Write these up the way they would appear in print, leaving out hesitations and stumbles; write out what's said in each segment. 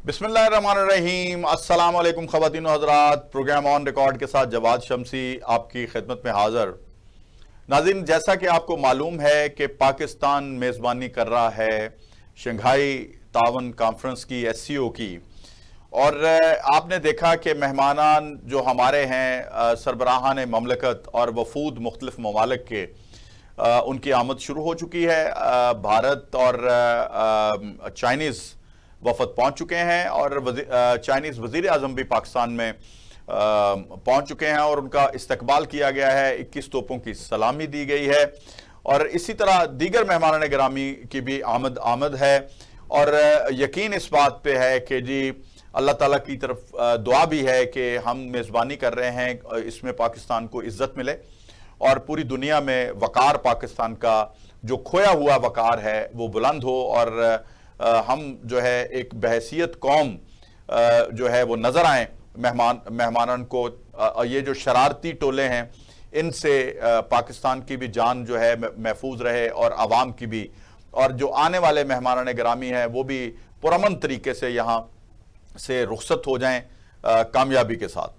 بسم اللہ الرحمن الرحیم۔ السلام علیکم خواتین و حضرات، پروگرام آن ریکارڈ کے ساتھ جواد شمسی آپ کی خدمت میں حاضر۔ ناظرین، جیسا کہ آپ کو معلوم ہے کہ پاکستان میزبانی کر رہا ہے شنگھائی تعاون کانفرنس کی SCO کی، اور آپ نے دیکھا کہ مہمانان جو ہمارے ہیں سربراہان مملکت اور وفود مختلف ممالک کے، ان کی آمد شروع ہو چکی ہے۔ بھارت اور چائنیز وفد پہنچ چکے ہیں، اور چائنیز وزیر اعظم بھی پاکستان میں پہنچ چکے ہیں اور ان کا استقبال کیا گیا ہے، 21 توپوں کی سلامی دی گئی ہے، اور اسی طرح دیگر مہمانان گرامی کی بھی آمد ہے، اور یقین اس بات پہ ہے کہ جی اللہ تعالیٰ کی طرف دعا بھی ہے کہ ہم میزبانی کر رہے ہیں، اس میں پاکستان کو عزت ملے اور پوری دنیا میں وقار پاکستان کا جو کھویا ہوا وقار ہے وہ بلند ہو، اور ہم جو ہے ایک بحیثیت قوم جو ہے وہ نظر آئیں مہمانان کو۔ یہ جو شرارتی ٹولے ہیں ان سے پاکستان کی بھی جان جو ہے محفوظ رہے، اور عوام کی بھی، اور جو آنے والے مہمانان گرامی ہیں وہ بھی پرامن طریقے سے یہاں سے رخصت ہو جائیں کامیابی کے ساتھ۔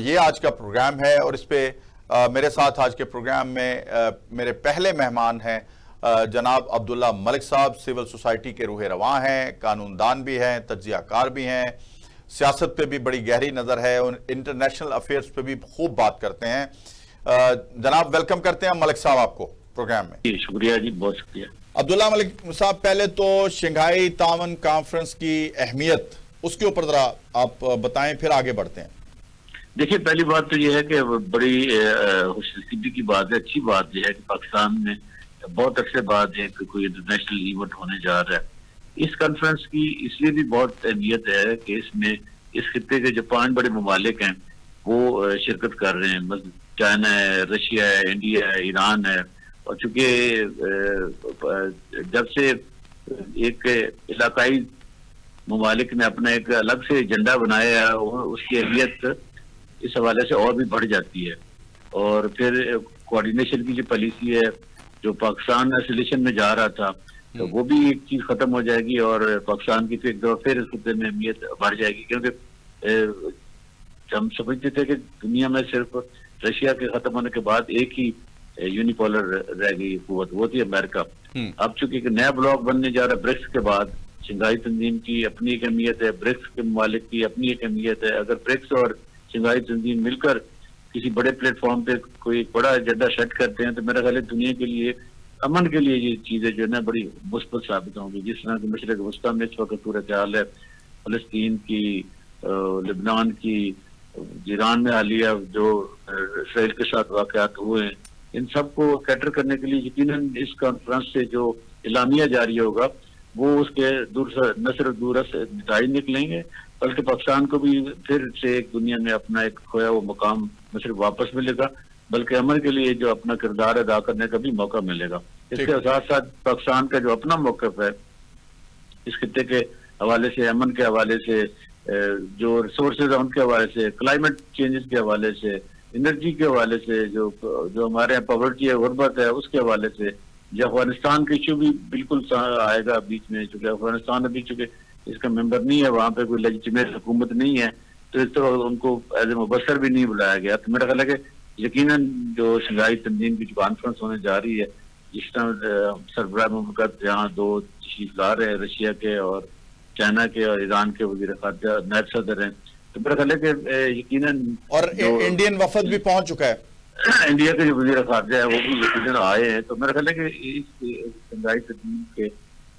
یہ آج کا پروگرام ہے، اور اس پہ میرے ساتھ آج کے پروگرام میں میرے پہلے مہمان ہیں جناب عبداللہ ملک صاحب۔ سول سوسائٹی کے روح رواں ہیں، قانون دان بھی ہیں، تجزیہ کار بھی ہیں، سیاست پہ بھی بڑی گہری نظر ہے، اور انٹرنیشنل افیئرز پہ بھی خوب بات کرتے ہیں۔ جناب ویلکم کرتے ہیں ملک صاحب آپ کو پروگرام میں۔ جی شکریہ جی، بہت شکریہ۔ عبداللہ ملک صاحب، پہلے تو شنگھائی تعاون کانفرنس کی اہمیت، اس کے اوپر ذرا آپ بتائیں، پھر آگے بڑھتے ہیں۔ دیکھیے، پہلی بات تو یہ ہے کہ بڑی خوش نصیبی کی بات ہے، اچھی بات یہ ہے کہ پاکستان میں بہت عرصے بعد ایک کوئی انٹرنیشنل ایونٹ ہونے جا رہا ہے۔ اس کانفرنس کی اس لیے بھی بہت اہمیت ہے کہ اس میں اس خطے کے جو 5 بڑے ممالک ہیں وہ شرکت کر رہے ہیں، چائنا ہے، رشیا ہے، انڈیا ہے، ایران ہے، اور چونکہ جب سے ایک علاقائی ممالک نے اپنا ایک الگ سے ایجنڈا بنایا ہے، اس کی اہمیت اس حوالے سے اور بھی بڑھ جاتی ہے، اور پھر کوارڈینیشن کی جو پالیسی ہے جو پاکستان ایسولیشن میں جا رہا تھا، تو وہ بھی ایک چیز ختم ہو جائے گی، اور پاکستان کی ایک دفعہ پھر اس خطے میں اہمیت بڑھ جائے گی، کیونکہ ہم سمجھتے تھے کہ دنیا میں صرف رشیا کے ختم ہونے کے بعد ایک ہی یونیپولر رہ گئی قوت، وہ تھی امریکہ۔ اب چونکہ ایک نیا بلاک بننے جا رہا ہے برکس کے بعد، شنگھائی تنظیم کی اپنی ایک اہمیت ہے، برکس کے ممالک کی اپنی ایک اہمیت ہے۔ اگر برکس اور شنگھائی تنظیم مل کر کسی بڑے پلیٹ فارم پہ کوئی بڑا ایجنڈا سیٹ کرتے ہیں تو میرا خیال ہے دنیا کے لیے، امن کے لیے یہ چیزیں جو ہے نا بڑی مثبت ثابت ہوں گی۔ جس طرح کی مشرق وسطیٰ میں اس وقت صورتحال ہے، فلسطین کی، لبنان کی، ایران میں حالیہ جو اسرائیل کے ساتھ واقعات ہوئے ہیں، ان سب کو کیٹر کرنے کے لیے یقیناً اس کانفرنس سے جو اعلامیہ جاری ہوگا وہ اس کے نہ صرف دورس نتائج نکلیں گے، بلکہ پاکستان کو بھی پھر سے ایک دنیا میں اپنا ایک کھویا وہ مقام نہ صرف واپس ملے گا، بلکہ امن کے لیے جو اپنا کردار ادا کرنے کا بھی موقع ملے گا۔ اس کے ساتھ ساتھ پاکستان کا جو اپنا موقف ہے اس خطے کے حوالے سے، امن کے حوالے سے، جو ریسورسز ہیں ان کے حوالے سے، کلائمیٹ چینجز کے حوالے سے، انرجی کے حوالے سے، جو ہمارے یہاں پاورٹی ہے، غربت ہے، اس کے حوالے سے، جو افغانستان کے ایشو بھی بالکل آئے گا بیچ میں، چونکہ افغانستان ابھی چونکہ اس کا ممبر نہیں ہے، وہاں پہ کوئی لیجیٹمیٹ حکومت نہیں ہے، تو اس طرح ان کو ایز اے مبصر بھی نہیں بلایا گیا۔ تو میرا خیال ہے کہ یقیناً جو شنگھائی تنظیم کی جو کانفرنس ہونے جا رہی ہے، جس طرح سربراہ مملکت یہاں 2 تشریف لا رہے ہیں، رشیا کے اور چائنا کے اور ایران کے وزیر خارجہ نائب صدر ہیں، تو میرا خیال ہے کہ یقیناً، اور انڈین وفد بھی پہنچ چکا ہے، انڈیا کے جو وزیر خارجہ ہے وہ بھی یقیناً آئے ہیں۔ تو میرا خیال ہے کہ اس شنگھائی تنظیم کے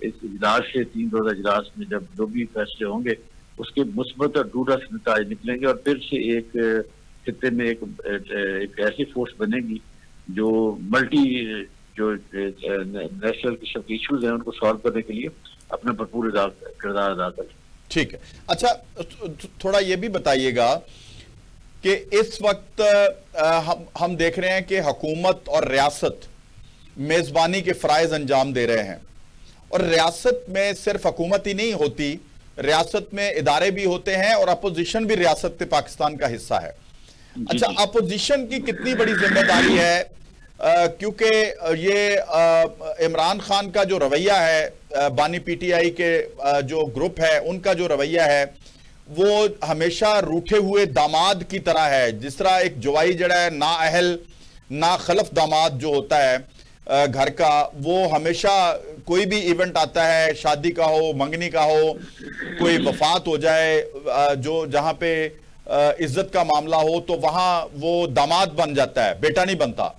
اس اجلاس سے 3 روزہ اجلاس میں جب جو بھی فیصلے ہوں گے اس کے مثبت اور دورس نتائج نکلیں گے، اور پھر سے ایک خطے میں ایک ایسی فورس بنے گی جو ملٹی جو نیشنل قسم کے ایشوز ہیں ان کو سالو کرنے کے لیے اپنا بھرپور کردار ادا کرے۔ ٹھیک ہے، اچھا تھوڑا یہ بھی بتائیے گا کہ اس وقت ہم دیکھ رہے ہیں کہ حکومت اور ریاست میزبانی کے فرائض انجام دے رہے ہیں، اور ریاست میں صرف حکومت ہی نہیں ہوتی، ریاست میں ادارے بھی ہوتے ہیں، اور اپوزیشن بھی ریاست پاکستان کا حصہ ہے۔ اچھا، اپوزیشن کی کتنی بڑی ذمہ داری ہے کیونکہ یہ عمران خان کا جو رویہ ہے، بانی پی ٹی آئی کے جو گروپ ہے ان کا جو رویہ ہے وہ ہمیشہ روٹھے ہوئے داماد کی طرح ہے، جس طرح ایک جوائی جڑا ہے نا اہل نا خلف داماد جو ہوتا ہے گھر کا، وہ ہمیشہ کوئی بھی ایونٹ آتا ہے، شادی کا ہو، منگنی کا ہو، کوئی وفات ہو جائے، جو جہاں پہ عزت کا معاملہ ہو تو وہاں وہ داماد بن جاتا ہے، بیٹا نہیں بنتا۔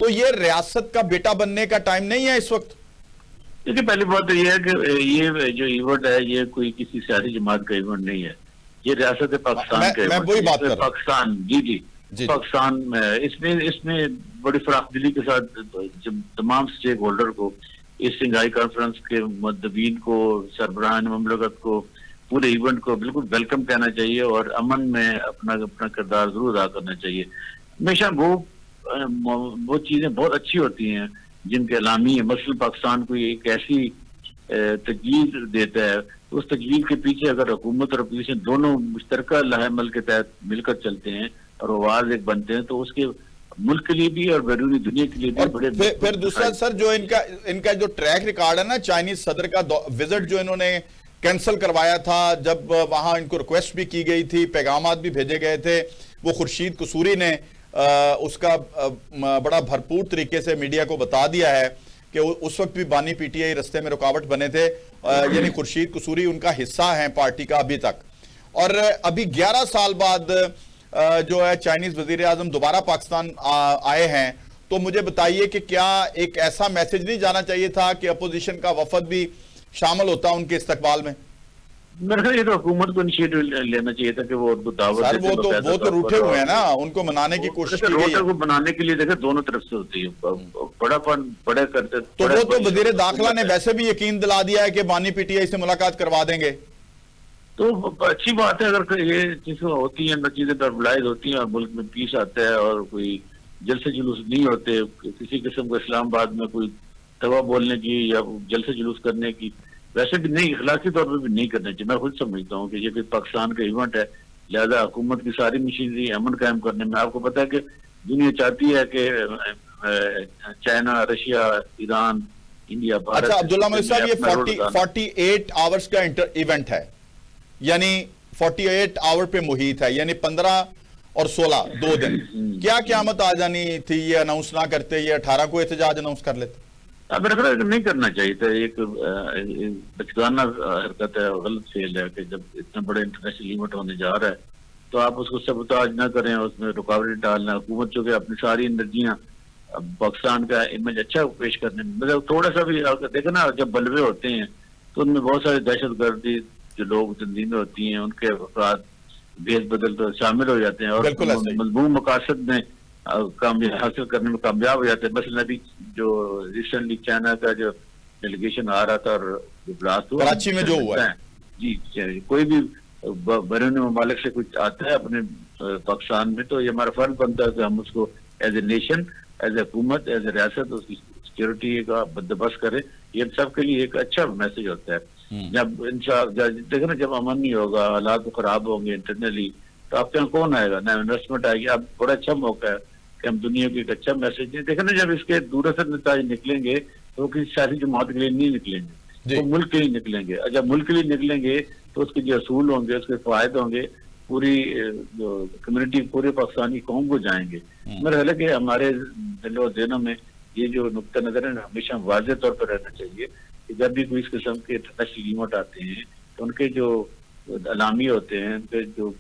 تو یہ ریاست کا بیٹا بننے کا ٹائم نہیں ہے اس وقت؟ دیکھیے پہلی بات تو یہ ہے کہ یہ جو ایونٹ ہے یہ کوئی کسی سیاسی جماعت کا ایونٹ نہیں ہے، یہ ریاست پاکستان کا ایونٹ ہے۔ میں وہی بات کر رہا ہوں۔ پاکستان جی پاکستان میں اس میں بڑی فراخ دلی کے ساتھ تمام سٹیک ہولڈر کو، اس شنگھائی کانفرنس کے مدبین کو، سربراہان مملکت کو، پورے ایونٹ کو بالکل ویلکم کہنا چاہیے اور امن میں اپنا کردار ضرور ادا کرنا چاہیے۔ ہمیشہ وہ چیزیں بہت اچھی ہوتی ہیں جن کے اعلامی ہیں، مثلا پاکستان کو ایک ایسی تجویز دیتا ہے، اس تجویز کے پیچھے اگر حکومت اور اپوزیشن دونوں مشترکہ لائحہ عمل کے تحت مل کر چلتے ہیں اور آواز ایک بنتے ہیں تو اس کے ملک کے لیے بھی اور بیرونی دنیا کے لیے بھی بڑے۔ پھر دوسرا سر جو ان کا جو ٹریک ریکارڈ ہے نا، چائنیز صدر کا وزٹ جو انہوں نے کینسل کروایا تھا، جب وہاں ان کو ریکویسٹ بھی کی گئی تھی، پیغامات بھی بھیجے گئے تھے، وہ خورشید قصوری نے اس کا بڑا بھرپور طریقے سے میڈیا کو بتا دیا ہے کہ اس وقت بھی بانی پی ٹی آئی رستے میں رکاوٹ بنے تھے، یعنی خورشید قصوری ان کا حصہ ہیں پارٹی کا ابھی تک۔ اور ابھی 11 سال بعد جو ہے چائنیز وزیر اعظم دوبارہ پاکستان آئے ہیں، تو مجھے بتائیے کہ کیا ایک ایسا میسج نہیں جانا چاہیے تھا کہ اپوزیشن کا وفد بھی شامل ہوتا ان کے استقبال میں؟ میرے خیال یہ تو حکومت کو انیشیٹو لینا چاہیے تھا کہ وہ ان کو دعوت سر وہ تو روٹھے ہوئے ہیں نا، ان کو منانے کی کوشش کی گئی ہے۔ کو بنانے کے لیے دیکھیں دونوں طرف سے ہوتی ہے، بڑا کرتے تو وہ تو وزیر داخلہ نے ویسے بھی یقین دلا دیا ہے کہ بانی پی ٹی آئی سے ملاقات کروا دیں گے۔ تو اچھی بات ہے اگر یہ چیزیں ہوتی ہیں، چیزیں نارملائز ہوتی ہیں اور ملک میں پیس آتا ہے اور کوئی جلسے جلوس نہیں ہوتے، کسی قسم کو اسلام آباد میں کوئی دوا بولنے کی یا جلسے جلوس کرنے کی ویسے بھی نہیں، اخلاقی طور پر بھی نہیں کرنا چاہیے۔ میں خود سمجھتا ہوں کہ یہ پاکستان کا ایونٹ ہے، لہذا حکومت کی ساری مشینری امن قائم کرنے میں، آپ کو پتا ہے کہ دنیا چاہتی ہے کہ China, Russia, Iran, India, Bharat. اچھا عبداللہ ملک صاحب، یہ 48 آورز کا ایونٹ ہے، یعنی 48 آور پہ محیط ہے، یعنی 15 اور 16 2 دن۔ کیا قیامت آ جانی تھی یہ اناؤنس نہ کرتے، یہ 18 کو احتجاج اناؤنس کر لیتے؟ میرا خیال نہیں کرنا چاہیے تھا، ایک بچگانہ حرکت ہے، غلط فعل ہے کہ جب اتنا بڑے انٹرنیشنل ایونٹ ہونے جا رہا ہے تو آپ اس کو سبوتاج نہ کریں، اس میں رکاوٹیں ڈالنا۔ حکومت جو کہ اپنی ساری انرجیاں پاکستان کا امیج اچھا پیش کرنے میں، مطلب تھوڑا سا بھی دیکھیں نا، جب بلوے ہوتے ہیں تو ان میں بہت سارے دہشت گردی جو لوگ تنظیمیں ہوتی ہیں ان کے افراد بھیس بدل کر شامل ہو جاتے ہیں اور مضمون مقاصد میں حاصل کرنے میں کامیاب ہو جاتے ہیں۔ مثلا ابھی جو ریسنٹلی چائنا کا جو ڈیلیگیشن آ رہا تھا اور جو بلاسٹ ہوا کراچی میں جو ہوا ہے، جی کوئی بھی بیرونی ممالک سے کچھ آتا ہے اپنے پاکستان میں تو یہ ہمارا فرض بنتا ہے کہ ہم اس کو as a nation, as a حکومت، ایز اے ریاست اس کی سیکورٹی کا بندوبست کریں۔ یہ سب کے لیے ایک اچھا میسج ہوتا ہے۔ جب دیکھیں نا، جب امن نہیں ہوگا، حالات خراب ہوں گے انٹرنلی، تو آپ کے یہاں کون آئے گا؟ نہ انویسٹمنٹ آئے گی۔ اب بڑا اچھا موقع ہے کہ ہم دنیا کو ایک اچھا میسج دیں۔ دیکھیں نا، جب اس کے دور اثر نتائج نکلیں گے تو کسی سیاسی جماعت کے لیے نہیں نکلیں گے، وہ ملک کے لیے نکلیں گے۔ اور جب ملک کے لیے نکلیں گے تو اس کے جو اصول ہوں گے، اس کے فوائد ہوں گے، پوری کمیونٹی، پورے پاکستانی قوم کو جائیں گے۔ میرا خیال ہے کہ ہمارے دل و ذہنوں میں یہ جو نقطہ نظر ہے ہمیشہ واضح طور پر رہنا چاہیے کہ جب بھی کوئی اس قسم کے انٹرنیشنل ایونٹ آتے ہیں تو ان کے جو اعلامی ہوتے ہیں، ان کے جو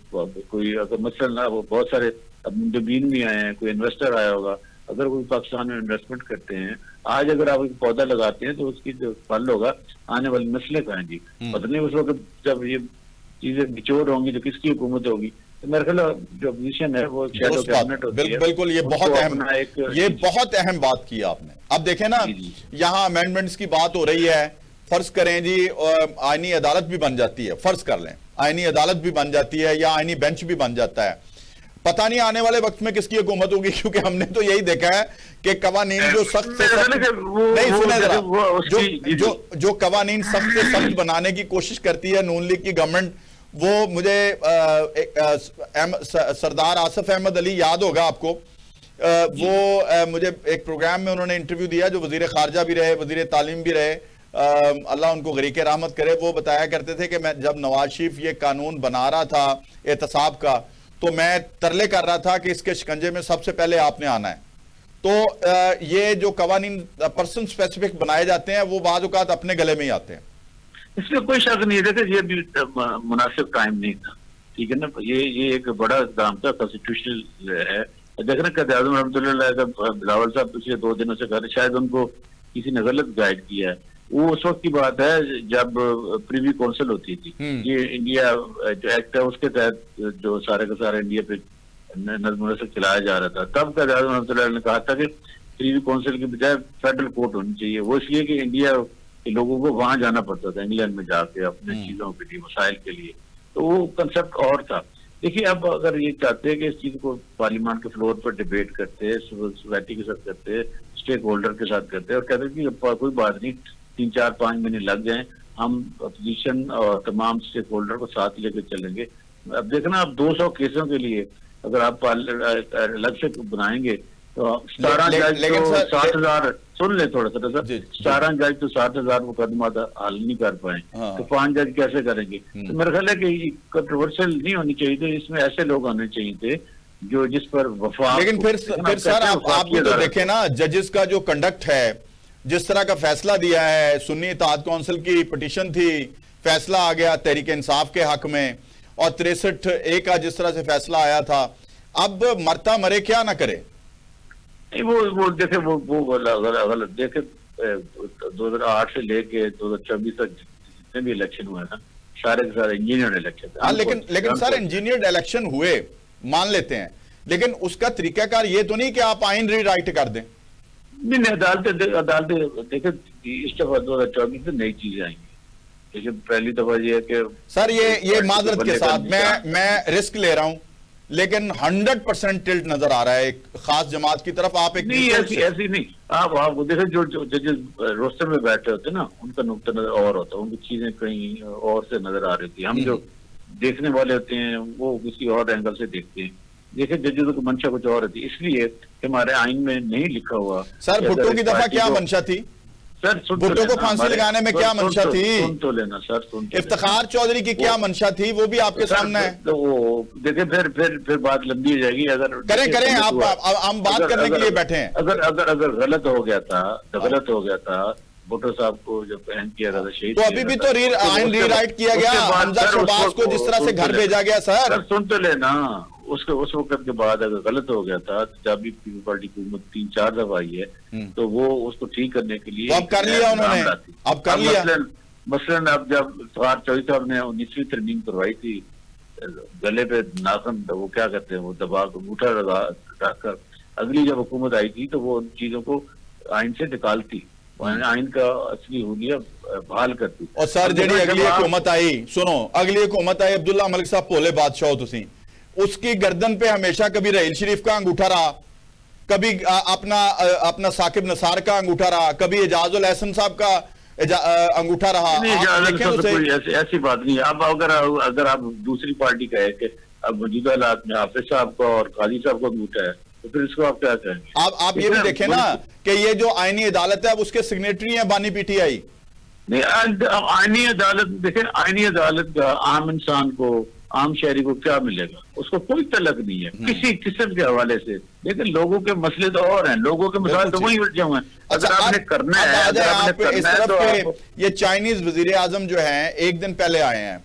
کوئی اگر مثلا وہ بہت سارے مندوبین بھی آئے ہیں، کوئی انویسٹر آیا ہوگا، اگر کوئی پاکستان میں انویسٹمنٹ کرتے ہیں، آج اگر آپ ایک پودا لگاتے ہیں تو اس کی جو پھل ہوگا آنے والی نسلیں کہیں گی۔ پتہ نہیں اس وقت جب یہ چیزیں نچوڑ ہوں گی تو کس کی حکومت ہوگی؟ تو میرے خیال جو اپوزیشن ہے وہ شیڈو کیبنٹ ہوتی ہے۔ بالکل، یہ بہت اہم بات کی آپ نے۔ اب دیکھیں نا، یہاں امینڈمنٹس کی بات ہو رہی ہے، فرض کریں جی آئینی عدالت بھی بن جاتی ہے، فرض کر لیں آئینی عدالت بھی بن جاتی ہے یا آئینی بینچ بھی بن جاتا ہے، پتہ نہیں آنے والے وقت میں کس کی حکومت ہوگی، کیونکہ ہم نے تو یہی دیکھا ہے کہ قوانین جو سخت سے سخت نہیں، سنیں ذرا، جو قوانین سخت سے سخت بنانے کی کوشش کرتی ہے نون لیگ کی گورنمنٹ، وہ مجھے سردار آصف احمد علی یاد ہوگا آپ کو وہ مجھے ایک پروگرام میں انہوں نے انٹرویو دیا جو وزیر خارجہ بھی رہے, وزیر تعلیم بھی رہے, اللہ ان کو غریق رحمت کرے. وہ بتایا کرتے تھے کہ میں جب نواز شریف یہ قانون بنا رہا تھا احتساب کا تو میں ترلے کر رہا تھا کہ اس کے شکنجے میں سب سے پہلے آپ نے آنا ہے. تو یہ جو قوانین پرسن اسپیسیفک بنائے جاتے ہیں وہ بعض اوقات اپنے گلے میں ہی آتے ہیں. اس میں کوئی شک نہیں ہے, دیکھیں یہ بھی مناسب ٹائم نہیں تھا, ٹھیک ہے نا, یہ ایک بڑا اقدام تھا, کانسٹیٹیوشنل ہے. دیکھنا قائد اعظم رحمۃ اللہ علیہ بلاول صاحب پچھلے 2 دنوں سے کہہ رہے, شاید ان کو کسی نے غلط گائیڈ کیا ہے. وہ اس وقت کی بات ہے جب پریوی کونسل ہوتی تھی, یہ انڈیا جو ایکٹ ہے اس کے تحت جو سارے کا سارا انڈیا پہ نظم و نسق چلایا جا رہا تھا. تب قائد اعظم رحمۃ اللہ علیہ نے کہا تھا کہ پریوی کونسل کی بجائے فیڈرل کورٹ ہونی چاہیے. وہ اس لیے کہ انڈیا کے لوگوں کو وہاں جانا پڑتا تھا, انگلینڈ میں جا کے اپنے چیزوں کے لیے, مسائل کے لیے, تو وہ کنسپٹ اور تھا. دیکھیے اب اگر یہ چاہتے ہیں کہ اس چیز کو پارلیمان کے فلور پر ڈیبیٹ کرتے, سوسائٹی کے ساتھ کرتے, اسٹیک ہولڈر کے ساتھ کرتے, اور کہتے ہیں کہ کوئی بات نہیں 3-4-5 مہینے لگ جائیں, ہم اپوزیشن اور تمام اسٹیک ہولڈر کو ساتھ لے کے چلیں گے. اب دیکھنا اب 200 کیسوں کے لیے اگر آپ الگ سے بنائیں گے تو 17 جج تو 60,000, سن لیں تھوڑا سا سر, 17 جج تو 60,000 مقدمات حل نہیں کر پائیں, تو 5 جج کیسے کریں گے؟ تو میرا خیال ہے کہ یہ کنٹروورشل نہیں ہونی چاہیے تھی, اس میں ایسے لوگ آنے چاہیے تھے جو جس پر وفاق. لیکن پھر سر آپ بھی تو دیکھیں نا, ججز کا جو کنڈکٹ ہے, جس طرح کا فیصلہ دیا ہے, سنی اتحاد کونسل کی پٹیشن تھی, فیصلہ آ گیا تحریک انصاف کے حق میں, اور 63A کا جس طرح سے فیصلہ آیا تھا, اب مرتا مرے کیا نہ کرے. وہ دیکھیں وہ غلط, دیکھیں 2008 سے لے کے 2024 تک جتنے بھی الیکشن ہوئے نا, سارے کے سارے انجینئرڈ الیکشن تھے. لیکن سر انجینئرڈ الیکشن ہوئے مان لیتے ہیں, لیکن اس کا طریقہ کار یہ تو نہیں کہ آپ آئین ری رائٹ کر دیں. نہیں, عدالتیں دیکھیں اس دفعہ 2024 سے نئی چیزیں آئیں گی. لیکن پہلی دفعہ یہ ہے کہ سر یہ معذرت کے ساتھ میں رسک لے رہا ہوں, لیکن 100% ٹلٹ نظر آ رہا ہے ایک خاص جماعت کی طرف. آپ ایک نہیں ایسی نہیں, آپ دیکھیں جو ججز روسٹر میں بیٹھے ہوتے ہیں نا, ان کا نقطہ نظر اور ہوتا ہے, ان کی چیزیں کہیں اور سے نظر آ رہی تھی. ہم جو دیکھنے والے ہوتے ہیں وہ کسی اور اینگل سے دیکھتے ہیں. دیکھیں ججوں کی منشا کچھ اور ہوتی ہے, اس لیے کہ ہمارے آئین میں نہیں لکھا ہوا. سر بھٹو کی دفعہ کیا منشا تھی؟ سر بھٹو کو پھانسی لگانے میں کیا منشا تھی؟ سن تو لینا سر, افتخار چودھری کی کیا منشا تھی وہ بھی آپ کے سامنے ہے. تو وہ دیکھیں پھر بات لمبی ہو جائے گی. اگر کریں آپ ہم بات کرنے کے لیے بیٹھے ہیں. اگر غلط ہو گیا تھا بھٹو صاحب کو جو پہن کیا گیا تھا شہید, تو ابھی بھی تو آئین ری رائٹ کیا گیا, حمزہ شہباز کو جس طرح سے گھر بھیجا گیا. سر سن تو لینا, اس وقت کے بعد اگر غلط ہو گیا تھا, جب بھی پیپل پارٹی کی حکومت 3-4 دفعہ آئی ہے, تو وہ اس کو ٹھیک کرنے کے لیے اب کر لیا انہوں نے, اب کر لیا. مثلاً اب جب فتوحات چودھری صاحب نے 19ویں ترمیم کروائی تھی, گلے پہ ناخن وہ کیا کہتے ہیں وہ دبا کر انگوٹھا لگا کر, اگلی جب حکومت آئی تھی تو وہ ان چیزوں کو آئین سے نکالتی, آئین کا اصلی حلیہ بحال کرتی. اور سر جڑی اگلی حکومت آئی, سنو اگلی حکومت آئی, عبداللہ ملک صاحب پولے بادشاہ ہو تسی, اس کی گردن پہ ہمیشہ کبھی رحیل شریف کا انگوٹھا رہا, کبھی اپنا ثاقب نثار کا انگوٹھا رہا, کبھی اعجاز الحسن صاحب کا انگوٹھا رہا. ایسی بات نہیں. اب اگر آپ دوسری پارٹی کا ہے کہ اب موجودہ حالات میں حافظ صاحب کا اور قاضی صاحب کا انگوٹھا ہے, تو پھر اس کو آپ کیا کہیں گے؟ آپ یہ بھی دیکھیں نا کہ یہ جو آئینی عدالت ہے اب اس کے سگنیٹری ہیں بانی پی ٹی آئی. نہیں, آئینی عدالت دیکھیں, آئینی عدالت کا عام انسان کو, عام شہری کو کیا ملے گا؟ اس کو کوئی تعلق نہیں ہے کسی قسم کے حوالے سے. لیکن لوگوں کے مسئلے تو اور ہیں, لوگوں کے مسائل تو وہی الجھے ہوئے ہیں. اگر آپ نے کرنا ہے تو یہ چائنیز وزیر اعظم جو ہیں ایک دن پہلے آئے ہیں,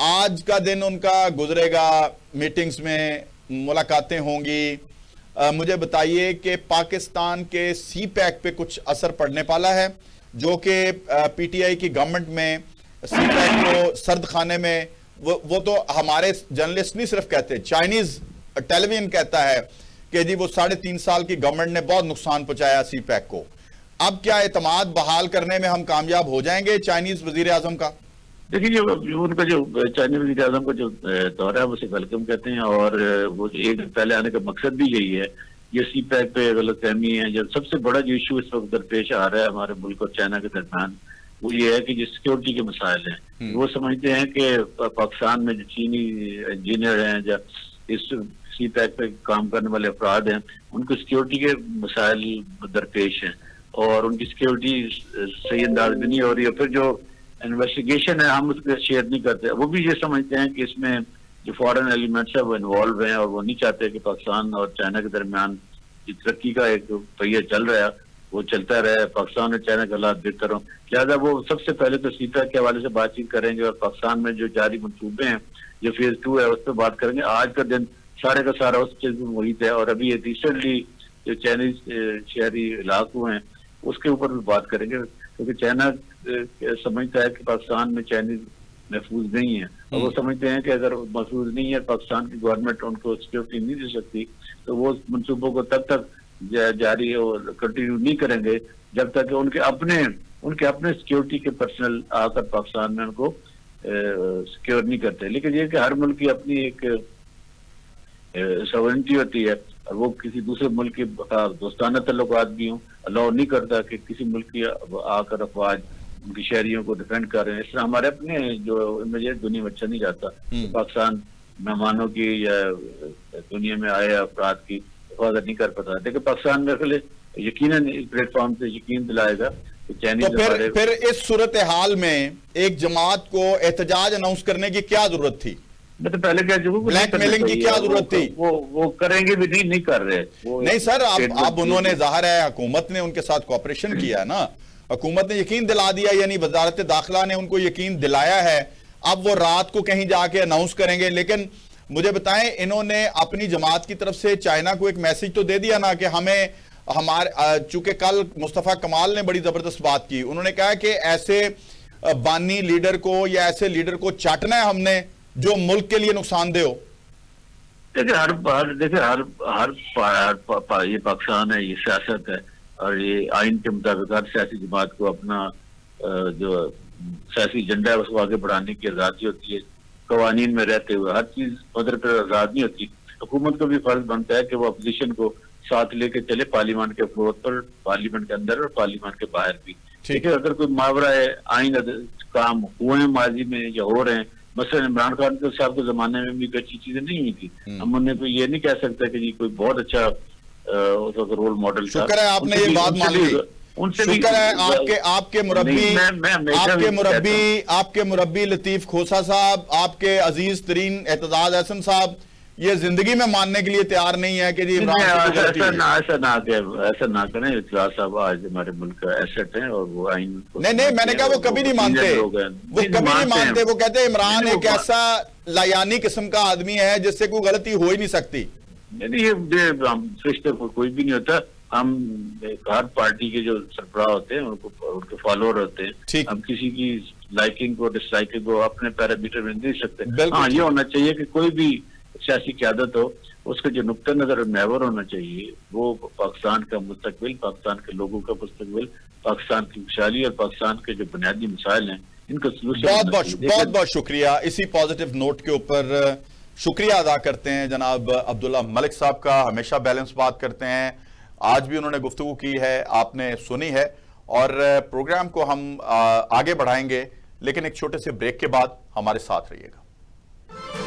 آج کا دن ان کا گزرے گا میٹنگز میں, ملاقاتیں ہوں گی. مجھے بتائیے کہ پاکستان کے سی پیک پہ کچھ اثر پڑنے والا ہے, جو کہ پی ٹی آئی کی گورنمنٹ میں سی پیک کو سرد خانے میں, وہ تو ہمارے جرنلسٹ نہیں صرف کہتے, چائنیز ٹیلی ویژن کہتا ہے کہ جی وہ 3.5 سال کی گورنمنٹ نے بہت نقصان پہنچایا سی پیک کو. اب کیا اعتماد بحال کرنے میں ہم کامیاب ہو جائیں گے چائنیز وزیر اعظم کا؟ دیکھیے ان کا جو چائنیز وزیر اعظم کا جو دورہ ہے اسے ویلکم کہتے ہیں, اور وہ ایک دن پہلے آنے کا مقصد بھی یہی ہے. یہ سی پیک پہ غلط فہمی ہے. جو سب سے بڑا جو ایشو اس وقت درپیش آ رہا ہے ہمارے ملک اور چائنا کے درمیان, وہ یہ ہے کہ جو سیکیورٹی کے مسائل ہیں, وہ سمجھتے ہیں کہ پاکستان میں جو چینی انجینئر ہیں, جو اس سی پیک پہ کام کرنے والے افراد ہیں ان کو سیکیورٹی کے مسائل درپیش ہیں اور ان کی سیکیورٹی صحیح انداز میں نہیں ہو رہی ہے. پھر جو انویسٹیگیشن ہے ہم اس پہ شیئر نہیں کرتے. وہ بھی یہ سمجھتے ہیں کہ اس میں جو فارن ایلیمنٹس ہیں وہ انوالو ہیں اور وہ نہیں چاہتے کہ پاکستان اور چائنا کے درمیان جو ترقی کا ایک پہیہ چل رہا ہے وہ چلتا رہے, پاکستان اور چائنا کے حالات بہتر ہوں. لہٰذا وہ سب سے پہلے تو سی پیک کے حوالے سے بات چیت کریں گے اور پاکستان میں جو جاری منصوبے ہیں جو فیز 2 ہے اس پہ بات کریں گے. آج کا دن سارے کا سارا اس چیز میں محیط ہے اور ابھی ریسنٹلی جو چائنیز شہری علاقوں ہیں اس کے اوپر بھی بات کریں گے کیونکہ چائنا سمجھتا ہے کہ پاکستان میں چائنیز محفوظ نہیں ہے اور وہ سمجھتے ہیں کہ اگر محفوظ نہیں ہے پاکستان کی گورنمنٹ ان کو سیکورٹی نہیں دے سکتی تو وہ منصوبوں کو تب تک جاری اور کنٹینیو نہیں کریں گے جب تک کہ ان کے اپنے سیکورٹی کے پرسنل آ کر پاکستان میں ان کو سیکیور نہیں کرتے. لیکن یہ کہ ہر ملک کی اپنی ایک سوورنٹی ہوتی ہے اور وہ کسی دوسرے ملک کے دوستانہ تعلقات بھی ہوں الاؤ نہیں کرتا کہ کسی ملک کی آ کر افواج ان کی شہریوں کو ڈیفینڈ کر رہے ہیں. اس طرح ہمارے اپنے جو امیج ہے دنیا میں اچھا نہیں جاتا. پاکستان مہمانوں کی یا دنیا میں آئے افراد کی حفاظت نہیں کر پاتا. لیکن پاکستان میں یقیناً اس پلیٹ فارم سے یقین دلائے گا کہ چائنیز پھر اس صورتحال میں ایک جماعت کو احتجاج اناؤنس کرنے کی کیا ضرورت تھی؟ میں تو پہلے کہہ چکا بلیک میلنگ کی کیا ضرورت تھی؟ وہ کریں گے بھی نہیں کر رہے. نہیں سر اب انہوں نے ظاہر ہے حکومت نے ان کے ساتھ کوآپریشن کیا ہے نا, حکومت نے یقین دلا دیا یعنی وزارت داخلہ نے ان کو یقین دلایا ہے. اب وہ رات کو کہیں جا کے اناؤنس کریں گے. لیکن مجھے بتائیں انہوں نے اپنی جماعت کی طرف سے چائنا کو ایک میسج تو دے دیا نا کہ ہمیں چونکہ کل مصطفیٰ کمال نے بڑی زبردست بات کی, انہوں نے کہا کہ ایسے بانی لیڈر کو یا ایسے لیڈر کو چاٹنا ہے ہم نے جو ملک کے لیے نقصان دہ ہو. دیکھیں یہ پاکستان ہے, یہ سیاست ہے اور یہ آئین کے مطابق ہر سیاسی جماعت کو اپنا جو سیاسی ایجنڈا ہے اس کو آگے بڑھانے کی آزادی ہوتی ہے. قوانین میں رہتے ہوئے ہر چیز قدرت پر آزاد نہیں ہوتی. حکومت کو بھی فرض بنتا ہے کہ وہ اپوزیشن کو ساتھ لے کے چلے پارلیمان کے فلور پر, پارلیمنٹ کے اندر اور پارلیمنٹ کے باہر بھی. ٹھیک ہے, اگر کوئی ماورہ آئین کام ہوئے ہیں ماضی میں یا ہو رہے ہیں, مثلا عمران خان صاحب کے زمانے میں بھی اچھی چیزیں نہیں ہوئی تھی. ہم انہیں کوئی یہ نہیں کہہ سکتے کہ جی کوئی بہت اچھا رول ماڈل تھا. شکر ہے آپ نے یہ بات مان لی. شکر ہے آپ کے مربی لطیف کھوسا صاحب, آپ کے عزیز ترین اعتزاز احسن صاحب یہ زندگی میں ماننے کے لیے تیار نہیں ہے کہ جی ایسا نہ کریں. اعتزاز صاحب آج ہمارے ملک کا ایسٹ ہیں اور وہ آئین نہیں میں نے کہا وہ کبھی نہیں مانتے, وہ کبھی نہیں مانتے. وہ کہتے ہیں عمران ایک ایسا لایانی قسم کا آدمی ہے جس سے کوئی غلطی ہو ہی نہیں سکتی. یہ فرشتے کوئی بھی نہیں ہوتا. ہم ہر پارٹی کے جو سربراہ ہوتے ہیں ان کے فالوور ہوتے ہیں, ہم کسی کی لائکنگ کو ڈس لائکنگ کو اپنے پیرامیٹر میں نہیں سکتے. ہاں یہ ہونا چاہیے کہ کوئی بھی سیاسی قیادت ہو اس کا جو نقطہ نظر اور محور ہونا چاہیے وہ پاکستان کا مستقبل, پاکستان کے لوگوں کا مستقبل, پاکستان کی خوشحالی اور پاکستان کے جو بنیادی مسائل ہیں ان کا سلوشن. بہت بہت شکریہ. اسی پازیٹیو نوٹ کے اوپر شکریہ ادا کرتے ہیں جناب عبداللہ ملک صاحب کا. ہمیشہ بیلنس بات کرتے ہیں, آج بھی انہوں نے گفتگو کی ہے, آپ نے سنی ہے اور پروگرام کو ہم آگے بڑھائیں گے لیکن ایک چھوٹے سے بریک کے بعد. ہمارے ساتھ رہیے گا.